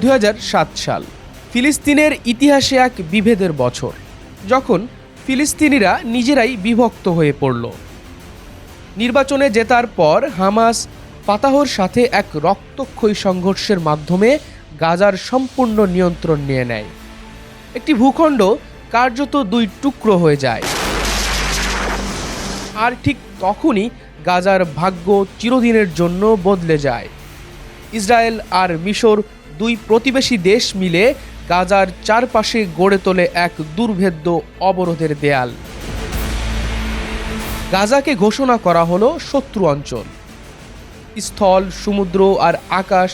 2007 সাল ফিলিস্তিনের ইতিহাসে এক বিভেদের বছর, যখন ফিলিস্তিনিরা নিজেরাই বিভক্ত হয়ে পড়ল। নির্বাচনে জেতার পর হামাস ফাতাহর সাথে এক রক্তক্ষয়ী সংঘর্ষের মাধ্যমে গাজার সম্পূর্ণ নিয়ন্ত্রণ নিয়ে নেয়। একটি ভূখণ্ড কার্যত দুই টুকরো হয়ে যায়। আর ঠিক তখনই গাজার ভাগ্য চিরদিনের জন্য বদলে যায়। ইসরায়েল আর মিশর, দুই প্রতিবেশী দেশ মিলে গাজার চারপাশে গড়ে তোলে এক দুর্ভেদ্য অবরোধের দেয়াল। গাজাকে ঘোষণা করা হলো শত্রু অঞ্চল। স্থল, সমুদ্র আর আকাশ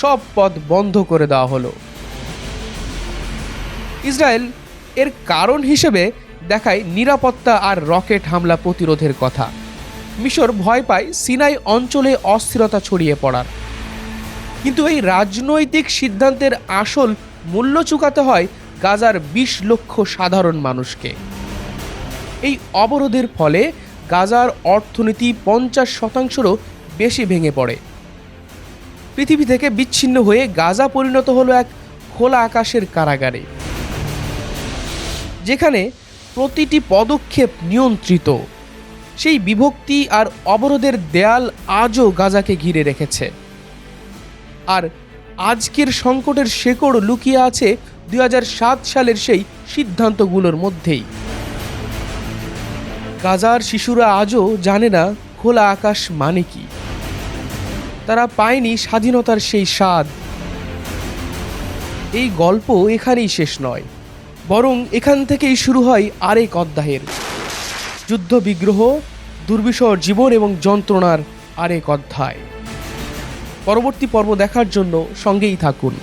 সব পথ বন্ধ করে দেওয়া হলো। ইসরায়েল এর কারণ হিসেবে দেখায় নিরাপত্তা আর রকেট হামলা প্রতিরোধের কথা। মিশর ভয় পায় সিনাই অঞ্চলে অস্থিরতা ছড়িয়ে পড়ার। কিন্তু এই রাজনৈতিক সিদ্ধান্তের আসল মূল্য চুকাতে হয় গাজার 20 লক্ষ সাধারণ মানুষকে। এই অবরোধের ফলে গাজার অর্থনীতি 50%-রও বেশি ভেঙে পড়ে। পৃথিবী থেকে বিচ্ছিন্ন হয়ে গাজা পরিণত হলো এক খোলা আকাশের কারাগারে, যেখানে প্রতিটি পদক্ষেপ নিয়ন্ত্রিত। সেই বিভক্তি আর অবরোধের দেয়াল আজও গাজাকে ঘিরে রেখেছে। আর আজকের সংকটের শেকড় লুকিয়ে আছে 2007 সালের সেই সিদ্ধান্তগুলোর মধ্যেই। গাজার শিশুরা আজও জানে না খোলা আকাশ মানে কি। তারা পায়নি স্বাধীনতার সেই স্বাদ। এই গল্প এখানেই শেষ নয়, বরং এখান থেকেই শুরু হয় আরেক অধ্যায়ের যুদ্ধ, বিগ্রহ, দুর্বিষহ জীবন এবং যন্ত্রণার আরেক অধ্যায়। পরবর্তী পর্ব দেখার জন্য সঙ্গেই থাকুন।